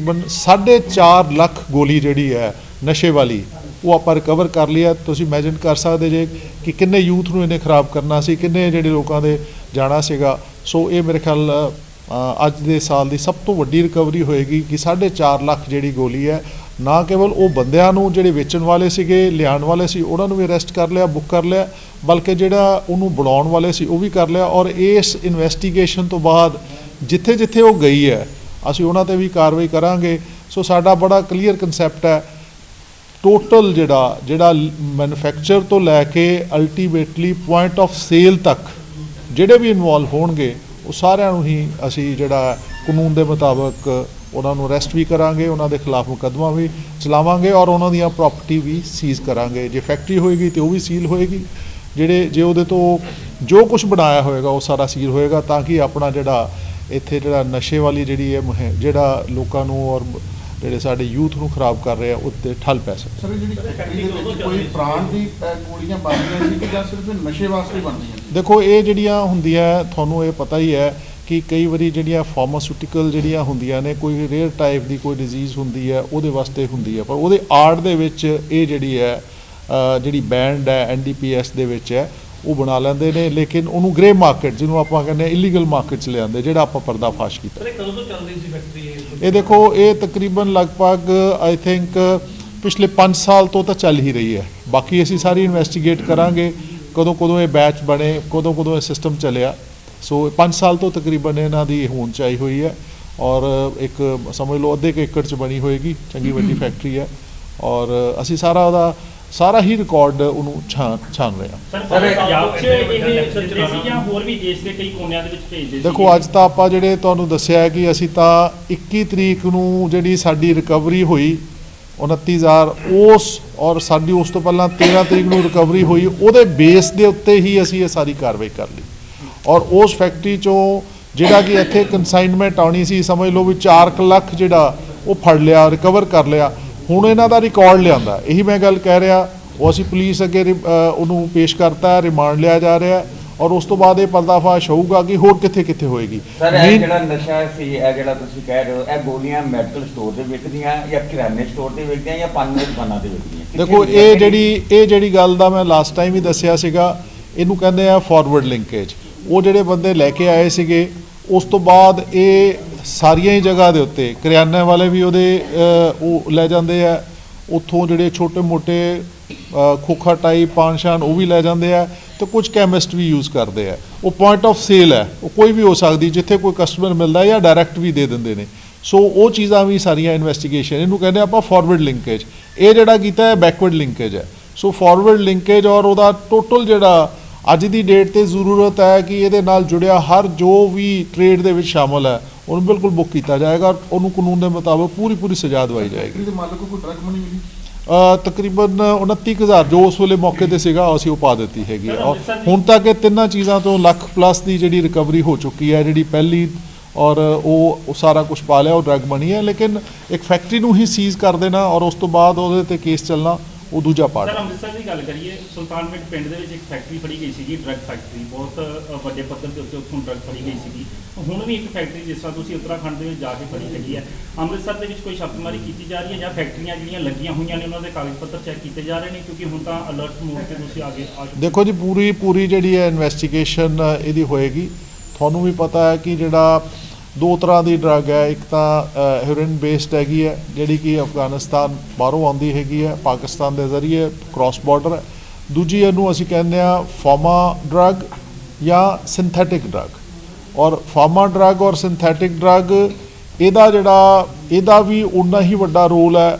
4.5 ਲੱਖ ਗੋਲੀ ਜਿਹੜੀ ਹੈ ਨਸ਼ੇ ਵਾਲੀ ਉਹ ਆਪਾਂ ਰਿਕਵਰ ਕਰ ਲਿਆ। ਤੁਸੀਂ ਇਮੈਜਿਨ ਕਰ ਸਕਦੇ ਜੇ ਕਿ ਕਿੰਨੇ ਯੂਥ ਨੂੰ ਇਹਨੇ ਖਰਾਬ ਕਰਨਾ ਸੀ, ਕਿੰਨੇ ਜਿਹੜੇ ਲੋਕਾਂ ਦੇ ਜਾਣਾ ਸੀਗਾ। ਸੋ ਇਹ ਮੇਰੇ ਖਿਆਲ ਅੱਜ ਦੇ ਸਾਲ ਦੀ ਸਭ ਤੋਂ ਵੱਡੀ ਰਿਕਵਰੀ ਹੋਏਗੀ ਕਿ 4.5 ਲੱਖ ਜਿਹੜੀ ਗੋਲੀ ਹੈ, ਨਾ ਕੇਵਲ ਉਹ ਬੰਦਿਆਂ ਨੂੰ ਜਿਹੜੇ ਵੇਚਣ ਵਾਲੇ ਸੀਗੇ, ਲਿਆਉਣ ਵਾਲੇ ਸੀ, ਉਹਨਾਂ ਨੂੰ ਵੀ ਅਰੈਸਟ ਕਰ ਲਿਆ, ਬੁੱਕ ਕਰ ਲਿਆ, ਬਲਕਿ ਜਿਹੜਾ ਉਹਨੂੰ ਬਣਾਉਣ ਵਾਲੇ ਸੀ ਉਹ ਵੀ ਕਰ ਲਿਆ। ਔਰ ਇਸ ਇਨਵੈਸਟੀਗੇਸ਼ਨ ਤੋਂ ਬਾਅਦ ਜਿੱਥੇ ਜਿੱਥੇ ਉਹ ਗਈ ਹੈ ਅਸੀਂ ਉਹਨਾਂ ਤੇ ਵੀ ਕਾਰਵਾਈ ਕਰਾਂਗੇ। ਸੋ ਸਾਡਾ ਬੜਾ ਕਲੀਅਰ ਕਨਸੈਪਟ ਹੈ। ਟੋਟਲ ਜਿਹੜਾ ਮੈਨੂਫੈਕਚਰ ਤੋਂ ਲੈ ਕੇ ਅਲਟੀਮੇਟਲੀ ਪੁਆਇੰਟ ਆਫ ਸੇਲ ਤੱਕ ਜਿਹੜੇ ਵੀ ਇਨਵੋਲਵ ਹੋਣਗੇ ਉਹ ਸਾਰਿਆਂ ਨੂੰ ਹੀ ਅਸੀਂ ਜਿਹੜਾ ਕਾਨੂੰਨ ਦੇ ਮੁਤਾਬਕ ਉਹਨਾਂ ਨੂੰ ਅਰੈਸਟ ਵੀ ਕਰਾਂਗੇ, ਉਹਨਾਂ ਦੇ ਖਿਲਾਫ ਮੁਕੱਦਮਾ ਵੀ ਚਲਾਵਾਂਗੇ ਔਰ ਉਹਨਾਂ ਦੀਆਂ ਪ੍ਰਾਪਰਟੀ ਵੀ ਸੀਜ਼ ਕਰਾਂਗੇ। ਜੇ ਫੈਕਟਰੀ ਹੋਏਗੀ ਤੇ ਉਹ ਵੀ ਸੀਲ ਹੋਏਗੀ, ਜੇ ਉਹਦੇ ਤੋਂ ਜੋ ਕੁਝ ਬਣਾਇਆ ਹੋਏਗਾ ਉਹ ਸਾਰਾ ਸੀਲ ਹੋਏਗਾ, ਤਾਂ ਕਿ ਆਪਣਾ ਜਿਹੜਾ ਇੱਥੇ ਜਿਹੜਾ ਨਸ਼ੇ ਵਾਲੀ ਜਿਹੜੀ ਹੈ ਜਿਹੜਾ ਲੋਕਾਂ ਨੂੰ ਔਰ ਜਿਹੜੇ ਸਾਡੇ ਯੂਥ ਨੂੰ ਖਰਾਬ ਕਰ ਰਹੇ ਆ ਉੱਤੇ ਠੱਲ ਪੈ ਸਕੇ। ਸਰ ਜਿਹੜੀ ਫੈਕਟਰੀ ਦੇ ਵਿੱਚ ਕੋਈ ਪ੍ਰਾਣ ਦੀ ਗੋਲੀਆਂ ਬਣਦੀਆਂ ਸੀ ਕਿ ਜਾਂ ਸਿਰਫ ਨਸ਼ੇ ਵਾਸਤੇ ਬਣਦੀਆਂ? ਦੇਖੋ ਇਹ ਜਿਹੜੀਆਂ ਹੁੰਦੀਆਂ ਤੁਹਾਨੂੰ ਇਹ ਪਤਾ ਹੀ ਹੈ ਕਿ ਕਈ ਵਾਰੀ ਜਿਹੜੀਆਂ ਫਾਰਮਾਸਿਊਟੀਕਲ ਜਿਹੜੀਆਂ ਹੁੰਦੀਆਂ ਨੇ, ਕੋਈ ਰੇਅਰ ਟਾਈਪ ਦੀ ਕੋਈ ਡਿਜ਼ੀਜ਼ ਹੁੰਦੀ ਹੈ ਉਹਦੇ ਵਾਸਤੇ ਹੁੰਦੀ ਹੈ, ਪਰ ਉਹਦੇ ਆੜ ਦੇ ਵਿੱਚ ਇਹ ਜਿਹੜੀ ਹੈ ਜਿਹੜੀ ਬੈਂਡ ਹੈ NDPS ਦੇ ਵਿੱਚ ਹੈ ਉਹ ਬਣਾ ਲੈਂਦੇ ਨੇ, ਲੇਕਿਨ ਉਹਨੂੰ ਗ੍ਰੇ ਮਾਰਕੀਟ ਜਿਹਨੂੰ ਆਪਾਂ ਕਹਿੰਦੇ ਇਲੀਗਲ ਮਾਰਕੀਟ 'ਚ ਲਿਆਉਂਦੇ, ਜਿਹੜਾ ਆਪਾਂ ਪਰਦਾਫਾਸ਼ ਕੀਤਾ। ਕਦੋਂ ਤੋਂ ਚੱਲ ਰਹੀ ਸੀ ਫੈਕਟਰੀ ਇਹ ਦੇਖੋ ਇਹ ਤਕਰੀਬਨ ਲਗਭਗ ਆਈ ਥਿੰਕ ਪਿਛਲੇ 5 ਸਾਲ ਤੋਂ ਤਾਂ ਚੱਲ ਹੀ ਰਹੀ ਹੈ। ਬਾਕੀ ਅਸੀਂ ਸਾਰੀ ਇਨਵੈਸਟੀਗੇਟ ਕਰਾਂਗੇ ਕਦੋਂ ਇਹ ਬੈਚ ਬਣੇ, ਕਦੋਂ ਇਹ ਸਿਸਟਮ ਚੱਲਿਆ। ਸੋ 5 ਸਾਲ ਤੋਂ ਤਕਰੀਬਨ ਇਹਨਾਂ ਦੀ ਹੋਂਦ 'ਚ ਆਈ ਹੋਈ ਹੈ ਔਰ ਇੱਕ ਸਮਝ ਲਓ ਅੱਧੇ ਕੁ ਏਕੜ 'ਚ ਬਣੀ ਹੋਏਗੀ, ਚੰਗੀ ਵੱਡੀ ਫੈਕਟਰੀ ਹੈ ਔਰ ਅਸੀਂ ਸਾਰਾ ਹੀ ਰਿਕਾਰਡ ਉਹਨੂੰ ਛਾਣ ਰਹੇ ਹਾਂ। ਸਰ ਪੰਜਾਬ 'ਚ ਇਹ ਚੱਲਦੇ ਸੀ ਜਾਂ ਹੋਰ ਵੀ ਦੇਸ਼ ਦੇ ਕਈ ਕੋਨਿਆਂ ਦੇ ਵਿੱਚ ਭੇਜਦੇ ਸੀ? ਦੇਖੋ ਅੱਜ ਤਾਂ ਆਪਾਂ ਜਿਹੜੇ ਤੁਹਾਨੂੰ ਦੱਸਿਆ ਕਿ ਅਸੀਂ ਤਾਂ 21 ਤਰੀਕ ਨੂੰ ਜਿਹੜੀ ਸਾਡੀ ਰਿਕਵਰੀ ਹੋਈ 29,000 ਉਸ ਔਰ ਸਾਡੀ ਉਸ ਤੋਂ ਪਹਿਲਾਂ 13 ਤਰੀਕ ਨੂੰ ਰਿਕਵਰੀ ਹੋਈ, ਉਹਦੇ ਬੇਸ ਦੇ ਉੱਤੇ ਹੀ ਅਸੀਂ ਇਹ ਸਾਰੀ ਕਾਰਵਾਈ ਕਰ ਲਈ ਔਰ ਉਸ ਫੈਕਟਰੀ 'ਚੋਂ ਜਿਹੜਾ ਕਿ ਇੱਥੇ ਕੰਸਾਈਨਮੈਂਟ ਆਉਣੀ ਸੀ ਸਮਝ ਲਓ ਵੀ 4 ਲੱਖ ਜਿਹੜਾ ਉਹ ਫੜ ਲਿਆ, ਰਿਕਵਰ ਕਰ ਲਿਆ। ਹੁਣ ਇਹਨਾਂ ਦਾ ਰਿਕਾਰਡ ਲਿਆਂਦਾ, ਇਹੀ ਮੈਂ ਗੱਲ ਕਹਿ ਰਿਹਾ, ਉਹ ਅਸੀਂ ਪੁਲਿਸ ਅੱਗੇ ਉਹਨੂੰ ਪੇਸ਼ ਕਰਤਾ, ਰਿਮਾਂਡ ਲਿਆ ਜਾ ਰਿਹਾ ਔਰ ਉਸ ਤੋਂ ਬਾਅਦ ਇਹ ਪਰਦਾਫਾਸ਼ ਹੋਊਗਾ ਕਿ ਹੋਰ ਕਿੱਥੇ ਹੋਏਗੀ। ਸਰ ਇਹ ਜਿਹੜਾ ਨਸ਼ਾ ਸੀ, ਇਹ ਜਿਹੜਾ ਤੁਸੀਂ ਕਹਿ ਰਹੇ ਹੋ, ਇਹ ਗੋਲੀਆਂ ਮੈਡੀਕਲ ਸਟੋਰ ਤੇ ਵਿਕਦੀਆਂ ਜਾਂ ਕਿਰਾਨੇ ਸਟੋਰ ਤੇ ਵਿਕਦੀਆਂ ਜਾਂ ਪਾਨ ਦੀ ਦੁਕਾਨਾਂ ਤੇ ਵਿਕਦੀਆਂ? ਦੇਖੋ ਇਹ ਜਿਹੜੀ ਗੱਲ ਦਾ ਮੈਂ ਲਾਸਟ ਟਾਈਮ ਹੀ ਦੱਸਿਆ ਸੀਗਾ, ਇਹਨੂੰ ਕਹਿੰਦੇ ਆ ਫਾਰਵਰਡ ਲਿੰਕੇਜ। ਉਹ ਜਿਹੜੇ ਬੰਦੇ ਲੈ ਕੇ ਆਏ ਸੀਗੇ ਉਸ ਤੋਂ ਬਾਅਦ ਇਹ ਸਾਰੀਆਂ ਹੀ ਜਗ੍ਹਾ ਦੇ ਉੱਤੇ ਕਰਿਆਨੇ ਵਾਲੇ ਵੀ ਉਹਦੇ ਉਹ ਲੈ ਜਾਂਦੇ ਆ, ਉੱਥੋਂ ਜਿਹੜੇ ਛੋਟੇ ਮੋਟੇ ਖੋਖਾ ਟਾਈਪ ਪਾਨ ਸ਼ਾਨ ਉਹ ਵੀ ਲੈ ਜਾਂਦੇ ਆ, ਤੇ ਕੁਝ ਕੈਮਿਸਟ ਵੀ ਯੂਜ਼ ਕਰਦੇ ਆ। ਉਹ ਪੁਆਇੰਟ ਆਫ ਸੇਲ ਹੈ, ਉਹ ਕੋਈ ਵੀ ਹੋ ਸਕਦੀ, ਜਿੱਥੇ ਕੋਈ ਕਸਟਮਰ ਮਿਲਦਾ ਜਾਂ ਡਾਇਰੈਕਟ ਵੀ ਦੇ ਦਿੰਦੇ ਨੇ। ਸੋ ਉਹ ਚੀਜ਼ਾਂ ਵੀ ਸਾਰੀਆਂ ਇਨਵੈਸਟੀਗੇਸ਼ਨ, ਇਹਨੂੰ ਕਹਿੰਦੇ ਆਪਾਂ ਫਾਰਵਰਡ ਲਿੰਕੇਜ। ਇਹ ਜਿਹੜਾ ਕੀਤਾ ਹੈ ਬੈਕਵਰਡ ਲਿੰਕੇਜ ਹੈ। ਸੋ ਫਾਰਵਰਡ ਲਿੰਕੇਜ ਔਰ ਉਹਦਾ ਟੋਟਲ ਜਿਹੜਾ ਅੱਜ ਦੀ ਡੇਟ ਤੇ ਜ਼ਰੂਰਤ ਹੈ ਕਿ ਇਹਦੇ ਨਾਲ ਜੁੜਿਆ ਹਰ ਜੋ ਵੀ ਟ੍ਰੇਡ ਦੇ ਵਿੱਚ ਸ਼ਾਮਲ ਹੈ ਉਹਨੂੰ ਬਿਲਕੁਲ ਬੁੱਕ ਕੀਤਾ ਜਾਏਗਾ, ਉਹਨੂੰ ਕਾਨੂੰਨ ਦੇ ਮੁਤਾਬਕ ਪੂਰੀ ਸਜ਼ਾ ਦਵਾਈ ਜਾਏਗੀ। ਮਾਲਕ ਨੂੰ ਕੋਈ ਡਰਗ ਮਨੀ ਮਿਲੀ? ਤਕਰੀਬਨ 29,000 ਜੋ ਉਸ ਵੇਲੇ ਮੌਕੇ ਤੇ ਸੀਗਾ ਅਸੀਂ ਉਹ ਪਾ ਦਿੱਤੀ ਹੈਗੀ ਹੈ। ਔਰ ਹੁਣ ਤੱਕ ਇਹ ਤਿੰਨਾਂ ਚੀਜ਼ਾਂ ਤੋਂ ਲੱਖ ਪਲੱਸ ਦੀ ਜਿਹੜੀ ਰਿਕਵਰੀ ਹੋ ਚੁੱਕੀ ਹੈ। ਜਿਹੜੀ ਪਹਿਲੀ ਔਰ ਉਹ ਸਾਰਾ ਕੁਝ ਪਾ ਲਿਆ, ਉਹ ਡਰੱਗ ਬਣੀ ਹੈ। ਲੇਕਿਨ ਇੱਕ ਫੈਕਟਰੀ ਨੂੰ ਹੀ ਸੀਜ਼ ਕਰ ਦੇਣਾ ਔਰ ਉਸ ਤੋਂ ਬਾਅਦ ਉਹਦੇ ਤੇ ਕੇਸ ਚੱਲਣਾ, ਉਹ ਦੂਜਾ ਪਾਰਟ। ਸਰ ਅੰਮ੍ਰਿਤਸਰ ਦੀ ਗੱਲ ਕਰੀਏ, ਸੁਲਤਾਨਪੁਰ ਪਿੰਡ ਦੇ ਵਿੱਚ ਇੱਕ ਫੈਕਟਰੀ ਫੜੀ ਗਈ ਸੀਗੀ, ਡਰੱਗ ਫੈਕਟਰੀ, ਬਹੁਤ ਵੱਡੇ ਪੱਧਰ ਦੇ ਉੱਤੇ ਉੱਥੋਂ ਡਰੱਗ ਫੜੀ ਗਈ ਸੀਗੀ। ਹੁਣ ਵੀ ਇੱਕ ਫੈਕਟਰੀ ਜਿਸ ਤਰ੍ਹਾਂ ਤੁਸੀਂ ਉੱਤਰਾਖੰਡ ਦੇ ਵਿੱਚ ਜਾ ਕੇ ਫੜੀ ਹੈਗੀ ਹੈ, ਅੰਮ੍ਰਿਤਸਰ ਦੇ ਵਿੱਚ ਕੋਈ ਛਾਪੇਮਾਰੀ ਕੀਤੀ ਜਾ ਰਹੀ ਹੈ ਜਾਂ ਫੈਕਟਰੀਆਂ ਜਿਹੜੀਆਂ ਲੱਗੀਆਂ ਹੋਈਆਂ ਨੇ ਉਹਨਾਂ ਦੇ ਕਾਗਜ਼ ਪੱਤਰ ਚੈੱਕ ਕੀਤੇ ਜਾ ਰਹੇ ਨੇ? ਕਿਉਂਕਿ ਹੁਣ ਤਾਂ ਅਲਰਟ ਮੋਡ ਤੇ ਤੁਸੀਂ ਆ ਦੇਖੋ ਜੀ, ਪੂਰੀ ਜਿਹੜੀ ਹੈ ਇਨਵੈਸਟੀਗੇਸ਼ਨ ਇਹਦੀ ਹੋਏਗੀ। ਤੁਹਾਨੂੰ ਵੀ ਪਤਾ ਹੈ ਕਿ ਜਿਹੜਾ ਦੋ ਤਰ੍ਹਾਂ ਦੀ ਡਰੱਗ ਹੈ, ਇੱਕ ਤਾਂ ਹੈਰੋਇਨ ਬੇਸਡ ਹੈਗੀ ਹੈ ਜਿਹੜੀ ਕਿ ਅਫਗਾਨਿਸਤਾਨ ਬਾਹਰੋਂ ਆਉਂਦੀ ਹੈਗੀ ਹੈ, ਪਾਕਿਸਤਾਨ ਦੇ ਜ਼ਰੀਏ ਕ੍ਰਾਸ ਬਾਰਡਰ ਹੈ। ਦੂਜੀ ਇਹਨੂੰ ਅਸੀਂ ਕਹਿੰਦੇ ਆ ਫਾਰਮਾ ਡਰੱਗ ਜਾਂ ਸਿੰਥੈਟਿਕ ਡਰੱਗ। ਔਰ ਫਾਰਮਾ ਡਰੱਗ ਔਰ ਸਿੰਥੈਟਿਕ ਡਰੱਗ ਇਹਦਾ ਵੀ ਉਨਾ ਹੀ ਵੱਡਾ ਰੋਲ ਹੈ,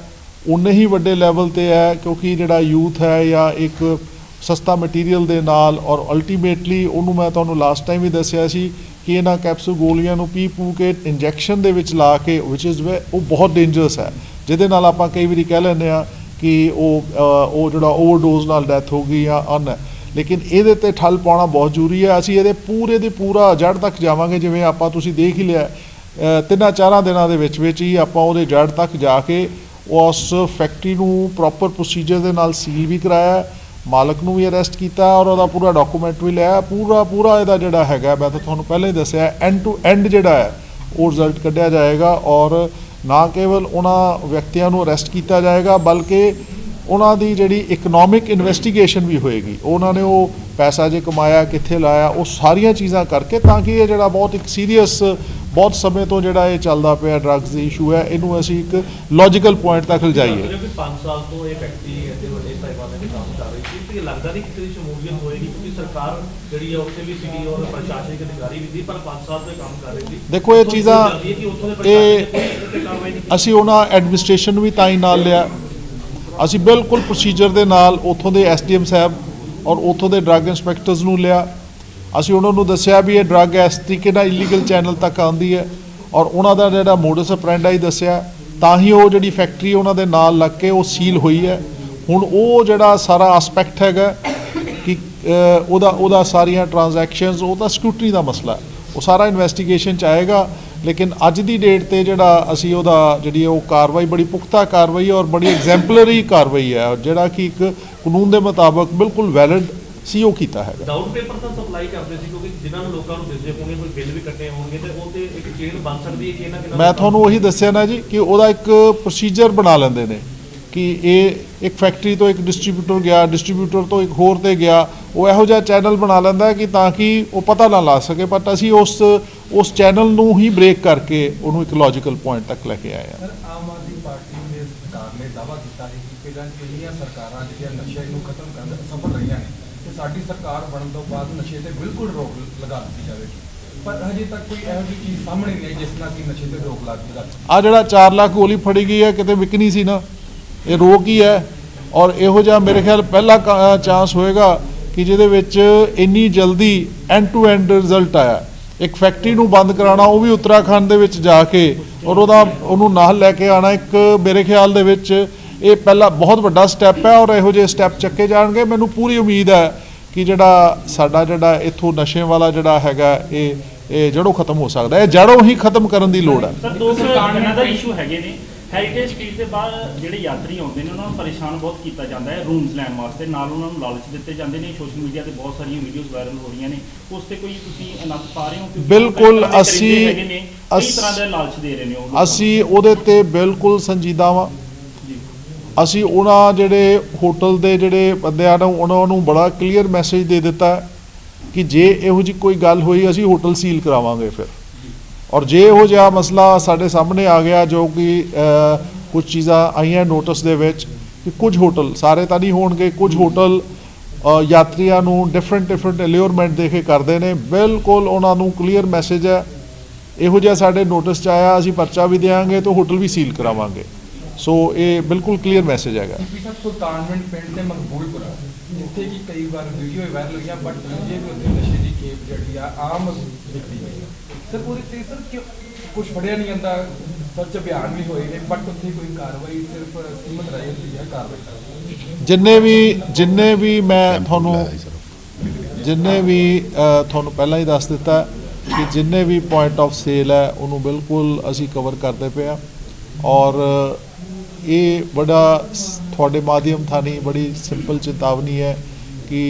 ਉਨੇ ਹੀ ਵੱਡੇ ਲੈਵਲ ਤੇ ਹੈ, ਕਿਉਂਕਿ ਜਿਹੜਾ ਯੂਥ ਹੈ ਜਾਂ ਇੱਕ ਸਸਤਾ ਮਟੀਰੀਅਲ ਦੇ ਨਾਲ ਔਰ ਅਲਟੀਮੇਟਲੀ ਉਹਨੂੰ ਮੈਂ ਤੁਹਾਨੂੰ ਲਾਸਟ ਟਾਈਮ ਵੀ ਦੱਸਿਆ ਸੀ ਕਿ ਇਹਨਾਂ ਕੈਪਸੂਲ ਗੋਲੀਆਂ ਨੂੰ ਪੀ ਕੇ ਇੰਜੈਕਸ਼ਨ ਦੇ ਵਿੱਚ ਲਾ ਕੇ ਉਹ ਬਹੁਤ ਡੇਂਜਰਸ ਹੈ, ਜਿਹਦੇ ਨਾਲ ਆਪਾਂ ਕਈ ਵਾਰੀ ਕਹਿ ਲੈਂਦੇ ਆ ਕਿ ਉਹ ਜਿਹੜਾ ਓਵਰਡੋਜ਼ ਨਾਲ ਡੈਥ ਹੋ ਗਈ ਜਾਂ ਅਨ ਹੈ। ਲੇਕਿਨ ਇਹਦੇ ਤੇ ਠੱਲ ਪਾਉਣਾ ਬਹੁਤ ਜ਼ਰੂਰੀ ਹੈ। ਅਸੀਂ ਇਹਦੇ ਪੂਰਾ ਜੜ ਤੱਕ ਜਾਵਾਂਗੇ। ਜਿਵੇਂ ਆਪਾਂ ਤੁਸੀਂ ਦੇਖ ਹੀ ਲਿਆ 3-4 ਦਿਨਾਂ ਦੇ ਵਿੱਚ ਹੀ ਆਪਾਂ ਉਹਦੇ ਜੜ ਤੱਕ ਜਾ ਕੇ ਉਸ ਫੈਕਟਰੀ ਨੂੰ ਪ੍ਰੋਪਰ ਪ੍ਰੋਸੀਜਰ ਦੇ ਨਾਲ ਸੀਲ ਵੀ ਕਰਾਇਆ, ਮਾਲਕ ਨੂੰ ਵੀ ਅਰੈਸਟ ਕੀਤਾ ਔਰ ਉਹਦਾ ਪੂਰਾ ਡਾਕੂਮੈਂਟ ਵੀ ਲਿਆ। ਪੂਰਾ ਇਹਦਾ ਜਿਹੜਾ ਹੈਗਾ, ਮੈਂ ਤਾਂ ਤੁਹਾਨੂੰ ਪਹਿਲਾਂ ਹੀ ਦੱਸਿਆ, ਐਂਡ ਟੂ ਐਂਡ ਜਿਹੜਾ ਹੈ ਉਹ ਰਿਜ਼ਲਟ ਕੱਢਿਆ ਜਾਏਗਾ। ਔਰ ਨਾ ਕੇਵਲ ਉਹਨਾਂ ਵਿਅਕਤੀਆਂ ਨੂੰ ਅਰੈਸਟ ਕੀਤਾ ਜਾਏਗਾ, ਬਲਕਿ ਉਹਨਾਂ ਦੀ ਜਿਹੜੀ ਇਕਨੋਮਿਕ ਇਨਵੈਸਟੀਗੇਸ਼ਨ ਵੀ ਹੋਏਗੀ। ਉਹਨਾਂ ਨੇ ਉਹ ਪੈਸਾ ਜੇ ਕਮਾਇਆ, ਕਿੱਥੇ ਲਾਇਆ, ਉਹ ਸਾਰੀਆਂ ਚੀਜ਼ਾਂ ਕਰਕੇ, ਤਾਂ ਕਿ ਇਹ ਜਿਹੜਾ ਬਹੁਤ ਇੱਕ ਸੀਰੀਅਸ ਬਹੁਤ ਸਮੇਂ ਤੋਂ ਜਿਹੜਾ ਇਹ ਚੱਲਦਾ ਪਿਆ ਡਰੱਗਸ ਦੀ ਇਸ਼ੂ ਹੈ, ਇਹਨੂੰ ਅਸੀਂ ਇੱਕ ਲੌਜੀਕਲ ਪੁਆਇੰਟ ਤੱਕ ਲਿਜਾਈਏ। 5 ਸਾਲ ਤੋਂ ਇਹ ਫੈਕਟਰੀ ਐਡੇ ਵੱਡੇ ਪੈਮਾਨੇ ਤੇ ਕੰਮ ਕਰ ਰਹੀ ਸੀ, ਤੇ ਲੱਗਦਾ ਨਹੀਂ ਕਿਸੇ ਦੀ ਸ਼ਮੂਲੀਅਤ ਹੋਏਗੀ, ਕਿਉਂਕਿ ਸਰਕਾਰ ਜਿਹੜੀ ਹੈ ਉੱਥੇ ਵੀ ਸੀਗੀ ਔਰ ਪ੍ਰਸ਼ਾਸਨਿਕ ਅਧਿਕਾਰੀ ਵੀ ਸੀ, ਪਰ 5 ਸਾਲ ਤੋਂ ਕੰਮ ਕਰ ਰਹੀ ਸੀ। ਦੇਖੋ ਇਹ ਚੀਜ਼ਾਂ ਅਸੀਂ ਉਹਨਾਂ ਐਡਮਿਨਿਸਟ੍ਰੇਸ਼ਨ ਨੂੰ ਵੀ ਤਾਂ ਹੀ ਨਾਲ ਲਿਆ। ਅਸੀਂ ਬਿਲਕੁਲ ਪ੍ਰੋਸੀਜਰ ਦੇ ਨਾਲ ਉੱਥੋਂ ਦੇ ਐਸਡੀਐਮ ਸਾਹਿਬ ਔਰ ਉੱਥੋਂ ਦੇ ਡਰੱਗ ਇੰਸਪੈਕਟਰਸ ਨੂੰ ਲਿਆ। ਅਸੀਂ ਉਹਨਾਂ ਨੂੰ ਦੱਸਿਆ ਵੀ ਇਹ ਡਰੱਗ ਇਸ ਤਰੀਕੇ ਨਾਲ ਇਲੀਗਲ ਚੈਨਲ ਤੱਕ ਆਉਂਦੀ ਹੈ ਔਰ ਉਹਨਾਂ ਦਾ ਜਿਹੜਾ ਮੋਡਸ ਆਪਰੈਂਡਾ ਹੀ ਦੱਸਿਆ, ਤਾਂ ਹੀ ਉਹ ਜਿਹੜੀ ਫੈਕਟਰੀ ਉਹਨਾਂ ਦੇ ਨਾਲ ਲੱਗ ਕੇ ਉਹ ਸੀਲ ਹੋਈ ਹੈ। ਹੁਣ ਉਹ ਜਿਹੜਾ ਸਾਰਾ ਆਸਪੈਕਟ ਹੈਗਾ ਕਿ ਉਹਦਾ ਸਾਰੀਆਂ ਟ੍ਰਾਂਜੈਕਸ਼ਨਸ, ਉਹ ਤਾਂ ਸਕੂਟਰੀ ਦਾ ਮਸਲਾ ਹੈ, ਉਹ ਸਾਰਾ ਇਨਵੈਸਟੀਗੇਸ਼ਨ 'ਚ ਆਏਗਾ। ਲੇਕਿਨ ਅੱਜ ਦੀ ਡੇਟ ਤੇ ਜਿਹੜਾ ਅਸੀਂ ਉਹਦਾ ਜਿਹੜੀ ਉਹ ਕਾਰਵਾਈ, ਬੜੀ ਪੁਖਤਾ ਕਾਰਵਾਈ ਔਰ ਬੜੀ ਐਗਜ਼ੈਂਪਲਰੀ ਕਾਰਵਾਈ ਹੈ, ਜਿਹੜਾ ਕਿ ਇੱਕ ਕਾਨੂੰਨ ਦੇ ਮੁਤਾਬਕ ਬਿਲਕੁਲ ਵੈਲਿਡ ਸੀ, ਉਹ ਕੀਤਾ ਹੈਗਾ। ਡਾਊਟ ਪੇਪਰ ਤਾਂ ਸਪਲਾਈ ਕਰਦੇ ਸੀ, ਕਿਉਂਕਿ ਜਿਨ੍ਹਾਂ ਨੂੰ ਲੋਕਾਂ ਨੂੰ ਦਿਸਦੇ ਹੋਣਗੇ, ਕੋਈ ਬਿੱਲ ਵੀ ਕੱਟੇ ਹੋਣਗੇ, ਤੇ ਉਹ ਤੇ ਇੱਕ ਚੇਨ ਬਣ ਸਕਦੀ ਹੈ ਕਿ ਇਹਨਾਂ ਮੈਂ ਤੁਹਾਨੂੰ ਉਹੀ ਦੱਸਿਆ ਨਾ ਜੀ ਕਿ ਉਹਦਾ ਇੱਕ ਪ੍ਰੋਸੀਜਰ ਬਣਾ ਲੈਂਦੇ ਨੇ ਕਿ ਇਹ ਇੱਕ ਫੈਕਟਰੀ ਤੋਂ ਇੱਕ ਡਿਸਟ੍ਰੀਬਿਊਟਰ ਗਿਆ, ਡਿਸਟ੍ਰੀਬਿਊਟਰ ਤੋਂ ਇੱਕ ਹੋਰ ਤੇ ਗਿਆ, ਉਹ ਇਹੋ ਜਿਹਾ ਚੈਨਲ ਬਣਾ ਲੈਂਦਾ ਕਿ ਤਾਂ ਕਿ ਉਹ ਪਤਾ ਨਾ ਲਾ ਸਕੇ। ਬਟ ਅਸੀਂ ਉਸ ਚੈਨਲ ਨੂੰ ਹੀ ਬ੍ਰੇਕ ਕਰਕੇ ਉਹਨੂੰ ਇੱਕ ਲੌਜੀਕਲ ਪੁਆਇੰਟ ਤੱਕ ਲੈ ਕੇ ਆਏ ਹਾਂ। ਸਰ, ਆਮ ਆਦਮੀ ਪਾਰਟੀ ਦੇ ਸਰਕਾਰ ਨੇ ਦਾਅਵਾ ਕੀਤਾ ਹੈ ਕਿ ਪਹਿਲਾਂ ਜਿਹੜੀਆਂ ਸਰਕਾਰਾਂ ਜਿਹੜੀਆਂ ਨਸ਼ੇ ਨੂੰ ਖਤਮ ਕਰਨ ਵਿੱਚ ਸਫਲ ਰਹੀਆਂ ਨੇ, ਤੇ ਸਾਡੀ ਸਰਕਾਰ ਬਣਨ ਤੋਂ ਬਾਅਦ ਨਸ਼ੇ ਤੇ ਬਿਲਕੁਲ ਰੋਕ ਲਗਾ ਦਿੱਤੀ ਜਾਵੇਗੀ, ਪਰ ਹਜੇ ਤੱਕ ਕੋਈ ਇਹੋ ਜਿਹੀ ਚੀਜ਼ ਸਾਹਮਣੇ ਨਹੀਂ ਆਈ ਜਿਸ ਨਾਲ ਕਿ ਨਸ਼ੇ ਤੇ ਰੋਕ ਲੱਗ ਜਾਵੇ। ਆ ਜਿਹੜਾ 4 ਲੱਖ ਗੋਲੀ ਫੜੀ ਗਈ ਹੈ, ਕਿਤੇ ਵਿਕਣੀ ਸੀ ਨਾ, ਇਹ ਰੋਕ ਹੀ ਹੈ। ਔਰ ਇਹੋ ਜਿਹਾ ਮੇਰੇ ਖਿਆਲ ਪਹਿਲਾ ਚਾਂਸ ਹੋਏਗਾ ਕਿ ਜਿਹਦੇ ਵਿੱਚ ਇੰਨੀ ਜਲਦੀ ਐਂਡ ਟੂ ਐਂਡ ਰਿਜ਼ਲਟ ਆਇਆ। ਇੱਕ ਫੈਕਟਰੀ ਨੂੰ ਬੰਦ ਕਰਾਉਣਾ, ਉਹ ਵੀ ਉੱਤਰਾਖੰਡ ਦੇ ਵਿੱਚ ਜਾ ਕੇ, ਔਰ ਉਹਨੂੰ ਨਾਲ ਲੈ ਕੇ ਆਉਣਾ, ਇੱਕ ਮੇਰੇ ਖਿਆਲ ਦੇ ਵਿੱਚ ਇਹ ਪਹਿਲਾ ਬਹੁਤ ਵੱਡਾ ਸਟੈਪ ਹੈ। ਔਰ ਇਹੋ ਜਿਹੇ ਸਟੈਪ ਚੱਕੇ ਜਾਣਗੇ। ਮੈਨੂੰ ਪੂਰੀ ਉਮੀਦ ਹੈ ਕਿ ਸਾਡਾ ਇੱਥੋਂ ਨਸ਼ੇ ਵਾਲਾ ਜਿਹੜਾ ਹੈਗਾ ਇਹ ਜੜੋਂ ਖਤਮ ਹੋ ਸਕਦਾ ਹੈ। ਜੜੋਂ ਹੀ ਖਤਮ ਕਰਨ ਦੀ ਲੋੜ ਹੈ। ਸਰ, ਦੋ ਸਰਕਾਰਾਂ ਦਾ ਇਸ਼ੂ ਹੈਗੇ ਨੇ। ਹੈਰੀਟੇਜ ਸਟਰੀਟ ਦੇ ਬਾਹਰ ਜਿਹੜੇ ਯਾਤਰੀ ਆਉਂਦੇ ਨੇ ਉਹਨਾਂ ਨੂੰ ਪਰੇਸ਼ਾਨ ਬਹੁਤ ਕੀਤਾ ਜਾਂਦਾ ਹੈ ਰੂਮਸ ਲੈਣ ਵਾਸਤੇ, ਨਾਲ ਉਹਨਾਂ ਨੂੰ ਲਾਲਚ ਦਿੱਤੇ ਜਾਂਦੇ ਨੇ। ਸੋਸ਼ਲ ਮੀਡੀਆ ਤੇ ਬਹੁਤ ਸਾਰੀਆਂ ਵੀਡੀਓਜ਼ ਵਾਇਰਲ ਹੋ ਰਹੀਆਂ ਨੇ, ਉਸ ਤੇ ਕੋਈ ਤੁਸੀਂ ਅਨੰਦ ਪਾ ਰਹੇ ਹੋ? ਬਿਲਕੁਲ, ਕਈ ਅਸੀਂ ਤਰ੍ਹਾਂ ਦੇ ਲਾਲਚ ਦੇ ਰਹੇ ਨੇ ਉਹ। ਅਸੀਂ ਉਹਦੇ ਤੇ ਬਿਲਕੁਲ ਸੰਜੀਦਾ ਵਾਂ। ਅਸੀਂ ਉਹਨਾਂ ਜਿਹੜੇ ਹੋਟਲ ਦੇ ਜਿਹੜੇ ਬੰਦਿਆਂ ਨੂੰ ਉਹਨਾਂ ਨੂੰ ਬੜਾ ਕਲੀਅਰ ਮੈਸੇਜ ਦੇ ਦਿੱਤਾ ਕਿ ਜੇ ਇਹੋ ਜਿਹੀ ਕੋਈ ਗੱਲ ਹੋਈ ਅਸੀਂ ਹੋਟਲ ਸੀਲ ਕਰਾਵਾਂਗੇ ਫਿਰ। ਔਰ ਜੇ ਇਹੋ ਜਿਹਾ ਮਸਲਾ ਸਾਡੇ ਸਾਹਮਣੇ ਆ ਗਿਆ, ਜੋ ਕਿ ਕੁਝ ਚੀਜ਼ਾਂ ਆਈਆਂ ਨੋਟਿਸ ਦੇ ਵਿੱਚ ਕਿ ਕੁਝ ਹੋਟਲ, ਸਾਰੇ ਤਾਂ ਨਹੀਂ ਹੋਣਗੇ, ਕੁਝ ਹੋਟਲ ਯਾਤਰੀਆਂ ਨੂੰ ਡਿਫਰੈਂਟ ਅਲਿਓਰਮੈਂਟ ਦੇ ਕੇ ਕਰਦੇ ਨੇ, ਬਿਲਕੁਲ ਉਹਨਾਂ ਨੂੰ ਕਲੀਅਰ ਮੈਸੇਜ ਹੈ। ਇਹੋ ਜਿਹਾ ਸਾਡੇ ਨੋਟਿਸ 'ਚ ਆਇਆ, ਅਸੀਂ ਪਰਚਾ ਵੀ ਦੇਵਾਂਗੇ ਤੇ ਹੋਟਲ ਵੀ ਸੀਲ ਕਰਾਵਾਂਗੇ। ਸੋ ਇਹ ਬਿਲਕੁਲ ਕਲੀਅਰ ਮੈਸੇਜ ਹੈਗਾ। ਸੁਲਤਾਨਪੁਰ ਪਿੰਡ ਦੇ ਮਕਬੂਲਪੁਰਾ, ਜਿੱਥੇ ਕਿ ਕਈ ਵਾਰ ਵੀਡੀਓ ਵਾਇਰਲ ਹੋਈਆਂ, ਬਟ ਜੇ ਵੀ ਉੱਥੇ ਨਸ਼ੇ ਦੀ ਖੇਪ ਜਿਹੜੀ ਆ ਆਮ ਵਿਕਦੀ ਹੈ, ਸਰ ਉਹਦੇ ਤੇ ਸਰ ਕਿਉਂ ਕੁਝ ਫੜਿਆ ਨਹੀਂ ਜਾਂਦਾ? ਸੱਚ ਬਿਆਨ ਵੀ ਹੋਏ ਨੇ, ਬਟ ਉੱਥੇ ਕੋਈ ਕਾਰਵਾਈ ਸਿਰਫ ਸੀਮਤ ਰਹੀ ਹੁੰਦੀ ਹੈ ਕਾਰਵਾਈ। ਜਿੰਨੇ ਵੀ ਮੈਂ ਤੁਹਾਨੂੰ ਪਹਿਲਾਂ ਹੀ ਦੱਸ ਦਿੱਤਾ ਕਿ ਜਿੰਨੇ ਵੀ ਪੁਆਇੰਟ ਆਫ ਸੇਲ ਹੈ ਉਹਨੂੰ ਬਿਲਕੁਲ ਅਸੀਂ ਕਵਰ ਕਰਦੇ ਪਏ ਹਾਂ। ਔਰ ਇਹ ਬੜਾ ਤੁਹਾਡੇ ਮਾਧਿਅਮ ਥਾਣੀ ਬੜੀ ਸਿੰਪਲ ਚੇਤਾਵਨੀ ਹੈ ਕਿ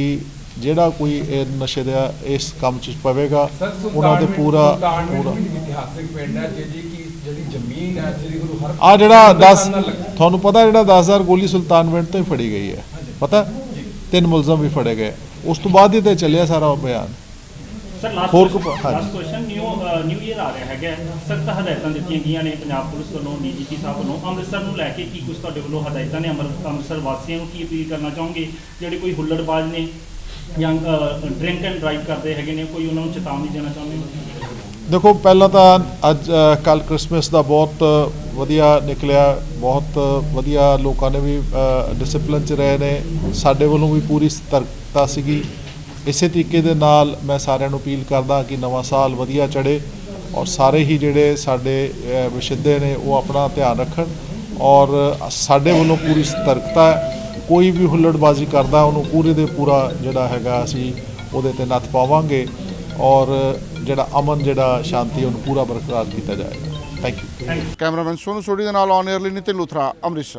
ਜਿਹੜਾ ਕੋਈ ਇਹ ਨਸ਼ੇ ਦਾ ਇਸ ਕੰਮ 'ਚ ਪਵੇਗਾ ਉਹਨਾਂ ਦੇ ਪੂਰਾ ਇਤਿਹਾਸਿਕ ਪਿੰਡ ਹੈ ਜਿਹੜੀ ਜ਼ਮੀਨ ਹੈ ਸ੍ਰੀ ਗੁਰੂ ਹਰਗੋਬਿੰਦ ਆ ਜਿਹੜਾ 10 ਤੁਹਾਨੂੰ ਪਤਾ ਜਿਹੜਾ 10,000 ਗੋਲੀ ਸੁਲਤਾਨਵਿੰਡ ਤੋਂ ਹੀ ਫੜੀ ਗਈ ਹੈ, ਪਤਾ 3 ਮੁਲਜ਼ਮ ਵੀ ਫੜੇ ਗਏ, ਉਸ ਤੋਂ ਬਾਅਦ ਹੀ ਤੇ ਚੱਲਿਆ ਸਾਰਾ ਬਿਆਨ। Sir last question new year ਆ ਰਿਹਾ ਹੈਗਾ, ਸਖਤ ਹਦਾਇਤਾਂ ਦਿੱਤੀਆਂ ਗਈਆਂ ਨੇ ਪੰਜਾਬ ਪੁਲਿਸ ਵੱਲੋਂ, ਡੀਜੀਪੀ ਸਾਹਿਬ ਵੱਲੋਂ, ਅੰਮ੍ਰਿਤਸਰ ਨੂੰ ਲੈ ਕੇ ਕੀ ਕੁਝ ਤੁਹਾਡੇ ਵੱਲੋਂ ਹਦਾਇਤਾਂ ਨੇ? ਅੰਮ੍ਰਿਤਸਰ ਵਾਸੀਆਂ ਨੂੰ ਕੀ ਅਪੀਲ ਕਰਨਾ ਚਾਹੋਗੇ ਜਿਹੜੇ ਕੋਈ ਹੁੱਲੜਬਾਜ਼ ਨੇ ਜਾਂ ਡਰਿੰਕ ਐਂਡ ਡਰਾਈਵ ਕਰਦੇ ਹੈਗੇ ਨੇ, ਕੋਈ ਉਹਨਾਂ ਨੂੰ ਚੇਤਾਵਨੀ ਦੇਣਾ ਚਾਹੁੰਦੇ ਹੋ? ਦੇਖੋ ਪਹਿਲਾਂ ਤਾਂ ਅੱਜ ਕੱਲ੍ਹ ਕ੍ਰਿਸਮਸ ਦਾ ਬਹੁਤ ਵਧੀਆ ਨਿਕਲਿਆ, ਬਹੁਤ ਵਧੀਆ ਲੋਕਾਂ ਨੇ ਵੀ ਡਿਸਪਲਿਨ 'ਚ ਰਹੇ ਨੇ, ਸਾਡੇ ਵੱਲੋਂ ਵੀ ਪੂਰੀ ਸਤਰਕਤਾ ਸੀਗੀ। ਇਸੇ ਤਰੀਕੇ ਦੇ ਨਾਲ ਮੈਂ ਸਾਰਿਆਂ ਨੂੰ ਅਪੀਲ ਕਰਦਾ ਕਿ ਨਵਾਂ ਸਾਲ ਵਧੀਆ ਚੜ੍ਹੇ ਔਰ ਸਾਰੇ ਹੀ ਜਿਹੜੇ ਸਾਡੇ ਵਸਿੰਦੇ ਨੇ ਉਹ ਆਪਣਾ ਧਿਆਨ ਰੱਖਣ ਔਰ ਸਾਡੇ ਵੱਲੋਂ ਪੂਰੀ ਸਤਰਕਤਾ ਹੈ। ਕੋਈ ਵੀ ਹੁੱਲੜਬਾਜ਼ੀ ਕਰਦਾ ਉਹਨੂੰ ਪੂਰੇ ਦੇ ਪੂਰਾ ਜਿਹੜਾ ਹੈਗਾ ਅਸੀਂ ਉਹਦੇ ਤੇ ਨੱਥ ਪਾਵਾਂਗੇ ਔਰ ਜਿਹੜਾ ਅਮਨ ਜਿਹੜਾ ਸ਼ਾਂਤੀ ਉਹਨੂੰ ਪੂਰਾ ਬਰਕਰਾਰ ਕੀਤਾ ਜਾਏਗਾ। Thank you. Cameraman Sonu Sodhi ਦੇ ਨਾਲ ਔਨ 에ਅਰ ਲਈ ਨਿਤਿਨ ਲੂਥਰਾ, ਅੰਮ੍ਰਿਤਸਰ।